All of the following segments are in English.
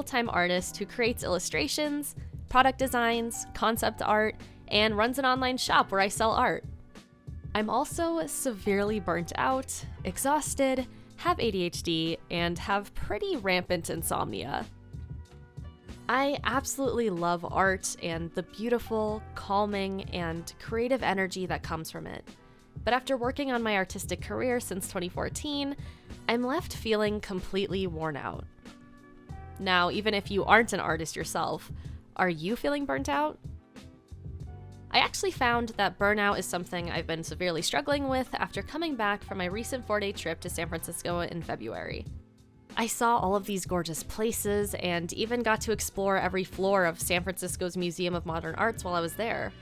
full-time artist who creates illustrations, product designs, concept art, and runs an online shop where I sell art. I'm also severely burnt out, exhausted, have ADHD, and have pretty rampant insomnia. I absolutely love art and the beautiful, calming, and creative energy that comes from it. But after working on my artistic career since 2014, I'm left feeling completely worn out. Now, even if you aren't an artist yourself, are you feeling burnt out? I actually found that burnout is something I've been severely struggling with after coming back from my recent 4-day trip to San Francisco in February. I saw all of these gorgeous places and even got to explore every floor of San Francisco's Museum of Modern Arts while I was there.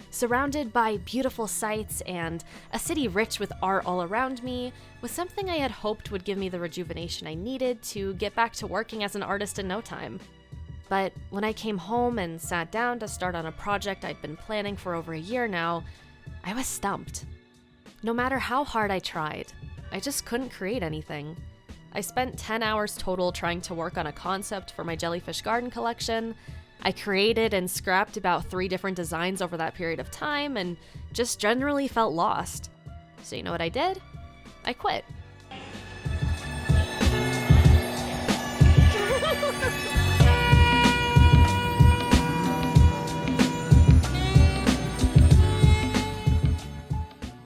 Surrounded by beautiful sights and a city rich with art all around me was something I had hoped would give me the rejuvenation I needed to get back to working as an artist in no time. But when I came home and sat down to start on a project I'd been planning for over a year now, I was stumped. No matter how hard I tried, I just couldn't create anything. I spent 10 hours total trying to work on a concept for my jellyfish garden collection. I created and scrapped about 3 different designs over that period of time and just generally felt lost. So you know what I did? I quit.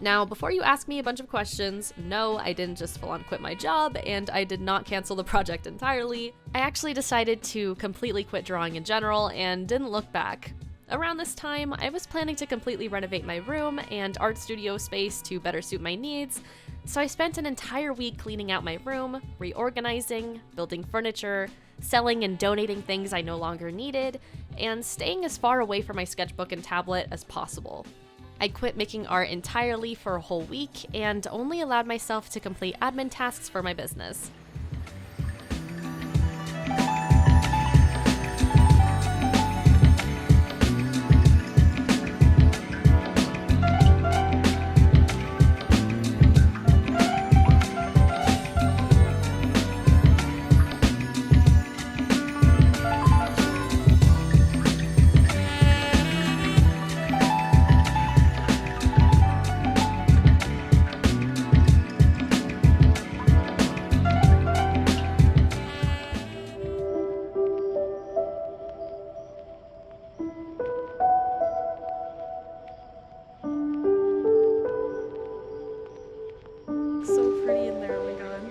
Now, before you ask me a bunch of questions, no, I didn't just full-on quit my job, and I did not cancel the project entirely. I actually decided to completely quit drawing in general and didn't look back. Around this time, I was planning to completely renovate my room and art studio space to better suit my needs, so I spent an entire week cleaning out my room, reorganizing, building furniture, selling and donating things I no longer needed, and staying as far away from my sketchbook and tablet as possible. I quit making art entirely for a whole week and only allowed myself to complete admin tasks for my business. So pretty in there, oh my god.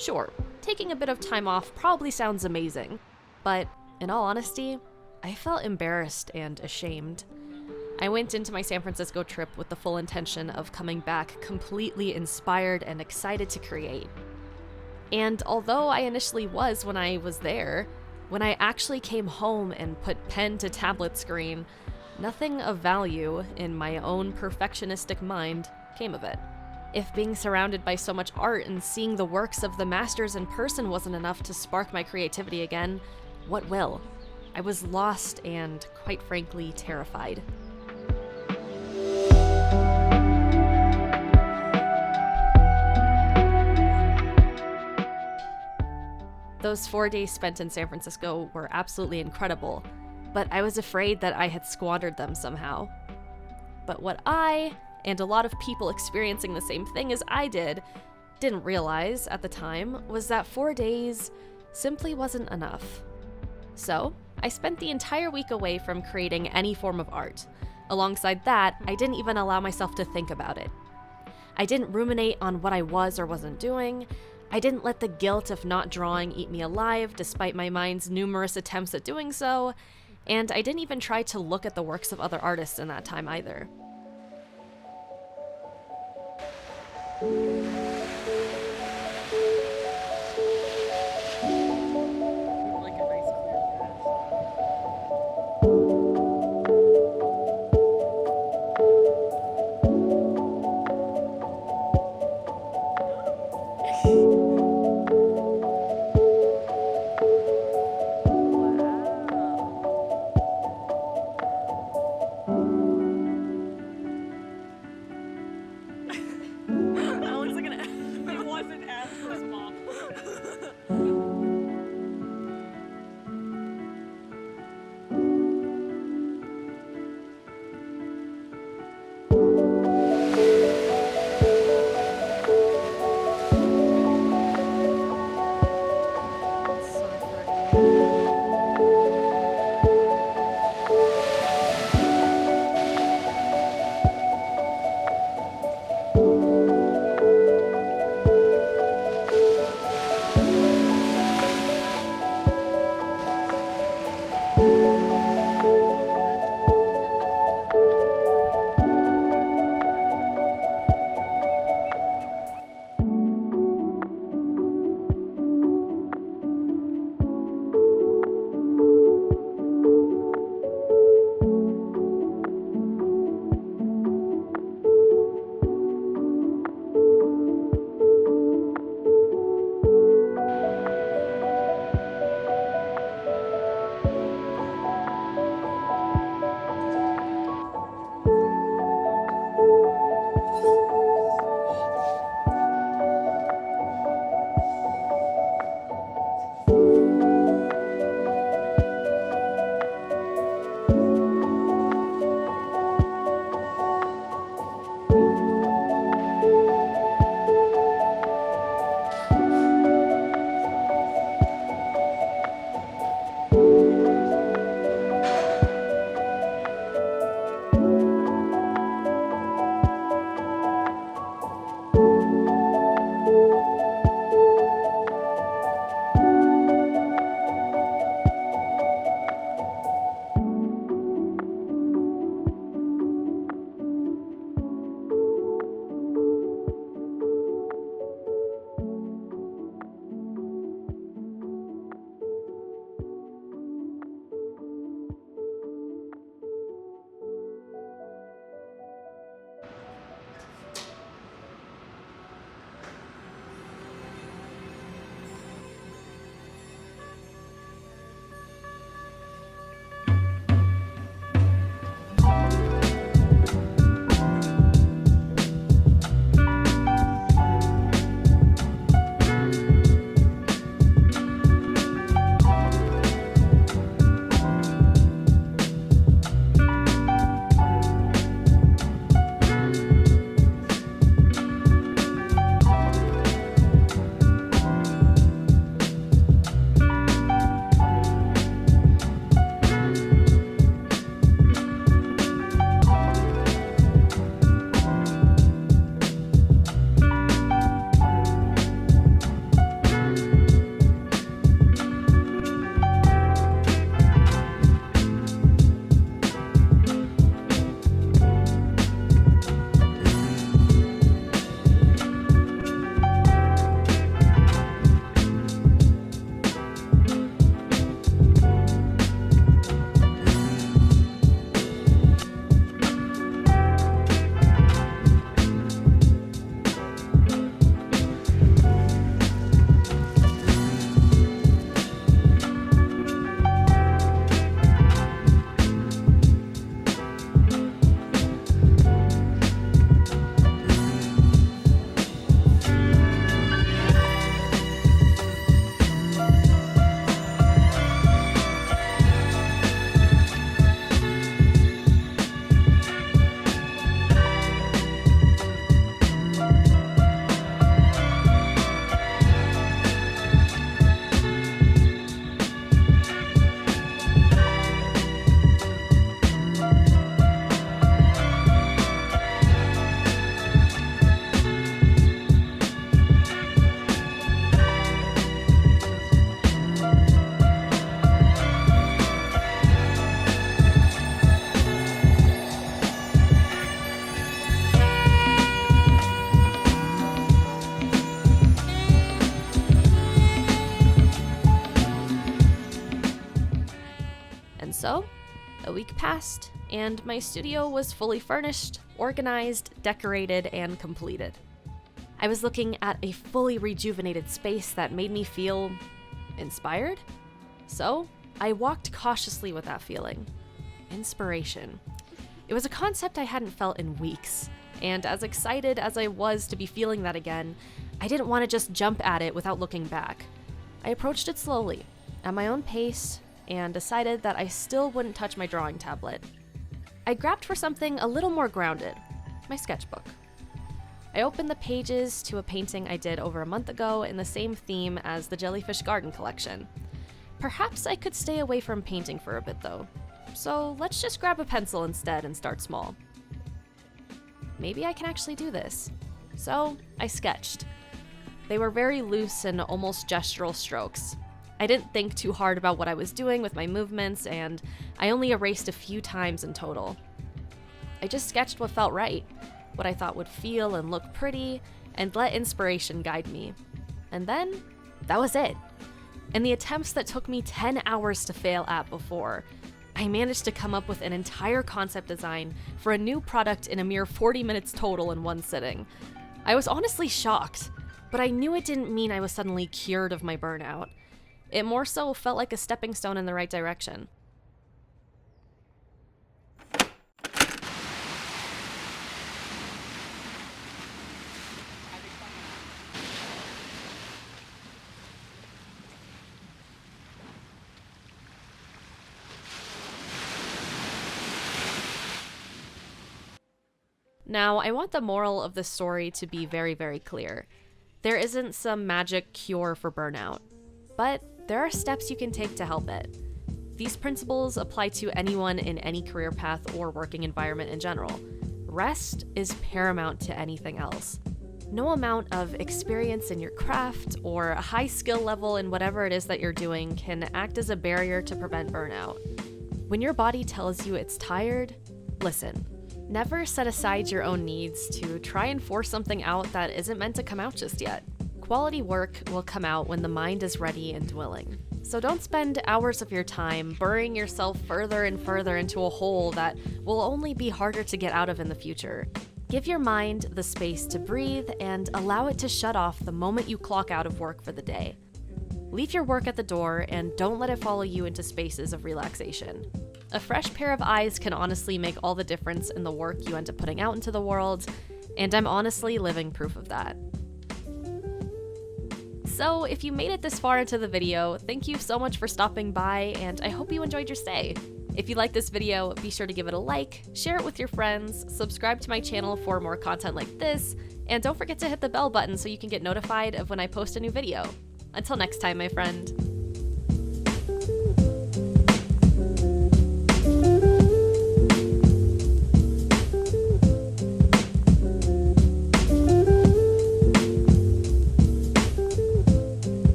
Sure, taking a bit of time off probably sounds amazing, but in all honesty, I felt embarrassed and ashamed. I went into my San Francisco trip with the full intention of coming back completely inspired and excited to create. And although I initially was when I was there, When I actually came home and put pen to tablet screen, nothing of value in my own perfectionistic mind came of it. If being surrounded by so much art and seeing the works of the masters in person wasn't enough to spark my creativity again, what will? I was lost and, quite frankly, terrified. Those 4 days spent in San Francisco were absolutely incredible, but I was afraid that I had squandered them somehow. But what I, and a lot of people experiencing the same thing as I didn't realize at the time was that 4 days simply wasn't enough. So, I spent the entire week away from creating any form of art. Alongside that, I didn't even allow myself to think about it. I didn't ruminate on what I was or wasn't doing. I didn't let the guilt of not drawing eat me alive, despite my mind's numerous attempts at doing so, and I didn't even try to look at the works of other artists in that time either. A week passed, and my studio was fully furnished, organized, decorated, and completed. I was looking at a fully rejuvenated space that made me feel inspired. So I walked cautiously with that feeling. Inspiration. It was a concept I hadn't felt in weeks, and as excited as I was to be feeling that again, I didn't want to just jump at it without looking back. I approached it slowly, at my own pace, and decided that I still wouldn't touch my drawing tablet. I grabbed for something a little more grounded, my sketchbook. I opened the pages to a painting I did over a month ago in the same theme as the Jellyfish Garden collection. Perhaps I could stay away from painting for a bit though, so let's just grab a pencil instead and start small. Maybe I can actually do this. So I sketched. They were very loose and almost gestural strokes. I didn't think too hard about what I was doing with my movements, and I only erased a few times in total. I just sketched what felt right, what I thought would feel and look pretty, and let inspiration guide me. And then, that was it. In the attempts that took me 10 hours to fail at before, I managed to come up with an entire concept design for a new product in a mere 40 minutes total in one sitting. I was honestly shocked, but I knew it didn't mean I was suddenly cured of my burnout. It more so felt like a stepping stone in the right direction. Now, I want the moral of the story to be very, very clear. There isn't some magic cure for burnout, but there are steps you can take to help it. These principles apply to anyone in any career path or working environment in general. Rest is paramount to anything else. No amount of experience in your craft or a high skill level in whatever it is that you're doing can act as a barrier to prevent burnout. When your body tells you it's tired, listen. Never set aside your own needs to try and force something out that isn't meant to come out just yet. Quality work will come out when the mind is ready and willing. So don't spend hours of your time burying yourself further and further into a hole that will only be harder to get out of in the future. Give your mind the space to breathe and allow it to shut off the moment you clock out of work for the day. Leave your work at the door and don't let it follow you into spaces of relaxation. A fresh pair of eyes can honestly make all the difference in the work you end up putting out into the world, and I'm honestly living proof of that. So if you made it this far into the video, thank you so much for stopping by, and I hope you enjoyed your stay. If you like this video, be sure to give it a like, share it with your friends, subscribe to my channel for more content like this, and don't forget to hit the bell button so you can get notified of when I post a new video. Until next time, my friend.